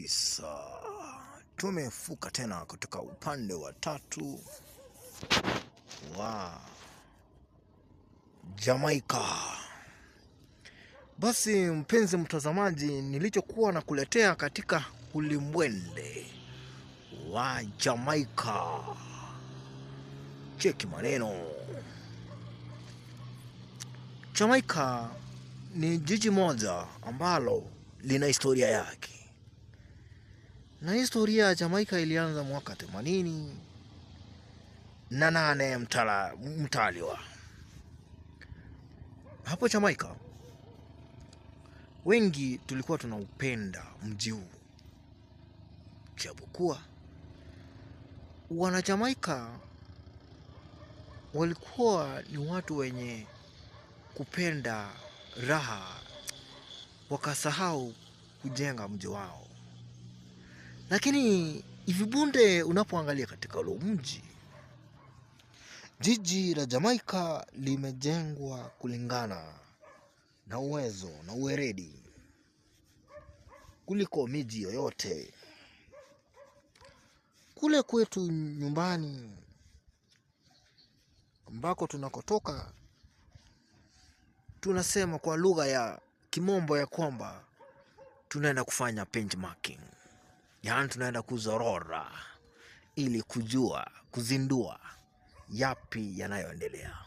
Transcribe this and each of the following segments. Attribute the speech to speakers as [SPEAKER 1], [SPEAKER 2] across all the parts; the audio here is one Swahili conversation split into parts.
[SPEAKER 1] kabisa. Tumefuka tena kutoka upande wa tatu wa Jamaica. Basi mpenzi mtazamaji, nilichokuwa nakuletea katika ulimwende wa Jamaica. Cheki maneno. Jamaica ni jiji moja ambalo lina historia yake. Na historia ya Jamaica ilianza mwaka 88 mtaliwa. Hapo Jamaica wengi tulikuwa tunaupenda mji huu. Japokuwa wana Jamaica walikuwa ni watu wenye kupenda raha, wakasahau kujenga mji wao. Lakini hivi punde unapoangalia katika ule mji, jiji la Jamaica limejengwa kulingana na uwezo na uweredi kuliko miji yoyote. Kule kwetu nyumbani ambako tunakotoka, tunasema kwa lugha ya kimombo ya kwamba tunaenda kufanya benchmarking. Yaani tunaenda kuzorora ili kujua, kuzindua yapi yanayoendelea.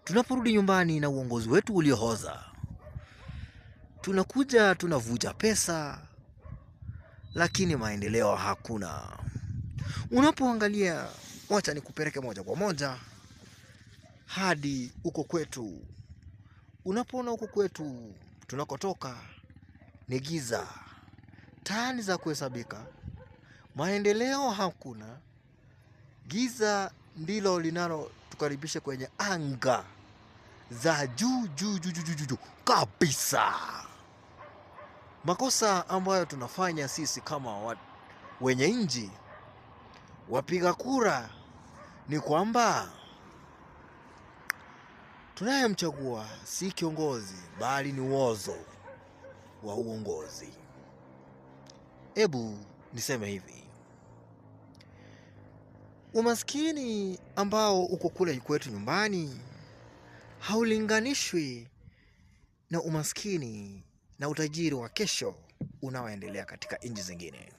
[SPEAKER 1] Tunaporudi nyumbani na uongozi wetu uliohoza, tunakuja tunavuja pesa, lakini maendeleo hakuna. Unapoangalia, wacha nikupeleke moja kwa moja hadi uko kwetu. Unapoona uko kwetu tunakotoka ni giza, tani za kuhesabika, maendeleo hakuna. Giza ndilo linalo tukaribisha kwenye anga za juu kabisa. Makosa ambayo tunafanya sisi kama wenye nchi, wapiga kura, ni kwamba tunayemchagua si kiongozi bali ni uozo wa uongozi. Hebu niseme hivi, umaskini ambao uko kule kwetu nyumbani haulinganishwi na umaskini na utajiri wa kesho unaoendelea katika nchi zingine.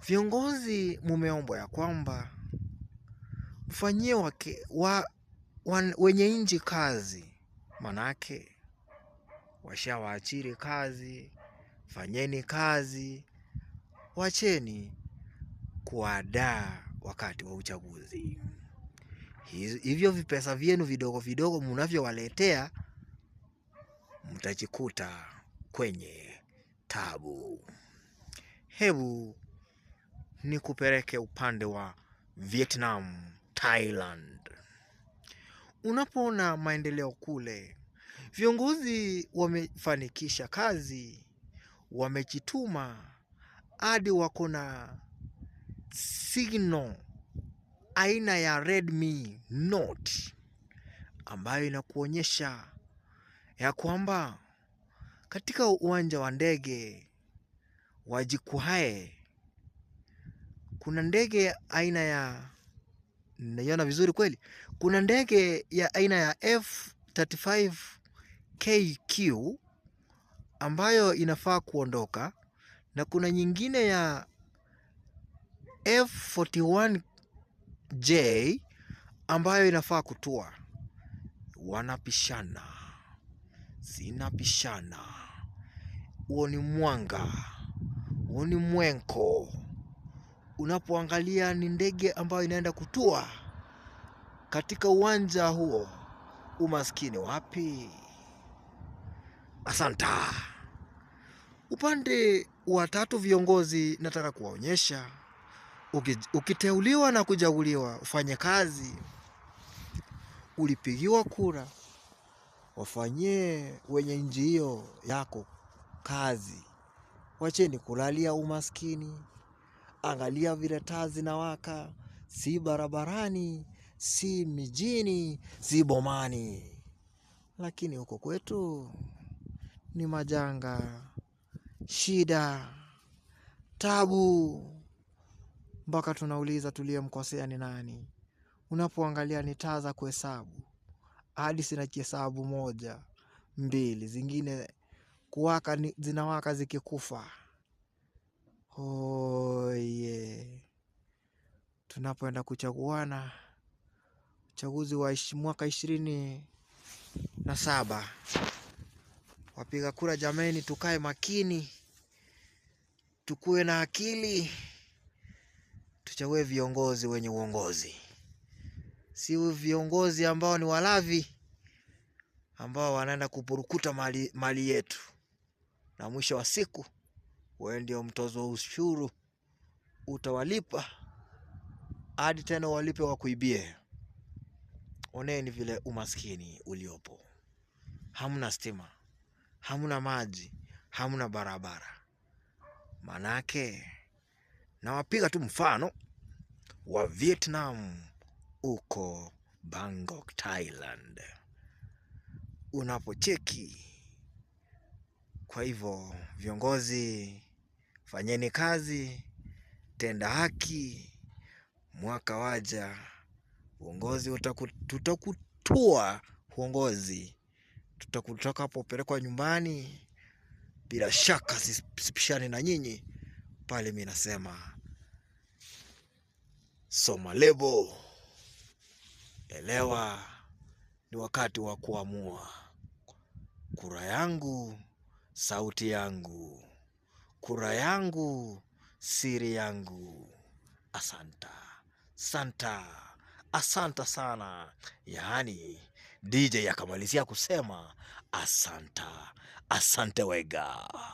[SPEAKER 1] Viongozi mumeombwa ya kwamba mfanyie wenye nchi kazi, manake washawaachiri kazi. Fanyeni kazi, wacheni kuadaa wakati wa uchaguzi. Hivyo vipesa vyenu vidogo vidogo mnavyowaletea, mtajikuta kwenye tabu. Hebu nikupeleke upande wa Vietnam, Thailand. Unapoona maendeleo kule, viongozi wamefanikisha kazi, wamejituma hadi wako na signal aina ya Redmi Note ambayo inakuonyesha ya kwamba katika uwanja wa ndege wa Jikwae kuna ndege aina ya, naiona vizuri kweli, kuna ndege ya aina ya F-35 KQ ambayo inafaa kuondoka, na kuna nyingine ya F-41J ambayo inafaa kutua. Wanapishana, zinapishana. Huo ni mwanga, huo ni mwenko. Unapoangalia ni ndege ambayo inaenda kutua katika uwanja huo. Umaskini wapi? Asanta. Upande wa tatu, viongozi nataka kuwaonyesha, ukiteuliwa na kuchaguliwa ufanye kazi. Ulipigiwa kura, wafanyie wenye nchi hiyo yako kazi. Wacheni kulalia umaskini. Angalia vile taa zinawaka, si barabarani, si mijini, si bomani. Lakini huko kwetu ni majanga, shida, tabu, mpaka tunauliza tuliyemkosea ni nani. Unapoangalia ni taa za kuhesabu, hadi zinahesabu 1, 2, zingine kuwaka zinawaka zikikufa. Tunapoenda kuchaguana, uchaguzi wa mwaka 27, wapiga kura jameni, tukae makini, tukue na akili, tuchague viongozi wenye uongozi, si viongozi ambao ni walavi, ambao wanaenda kupurukuta mali yetu, na mwisho wa siku wewe ndio mtozo ushuru utawalipa, hadi tena walipe wakuibie. Oneni vile umaskini uliopo. Hamna stima, hamna maji, hamna barabara. Manake na wapiga tu mfano wa Vietnam uko Bangkok, Thailand, unapocheki. Kwa hivyo viongozi, fanyeni kazi, tenda haki, mwaka waja, uongozi tutakutua uongozi, tutakapopelekwa nyumbani, bila shaka sipishani na nyinyi. Pale mimi nasema soma lebo, elewa, ni wakati wa kuamua. Kura yangu, sauti yangu, kura yangu, siri yangu. Asanta sana. Yaani DJ akamalizia kusema asante wega.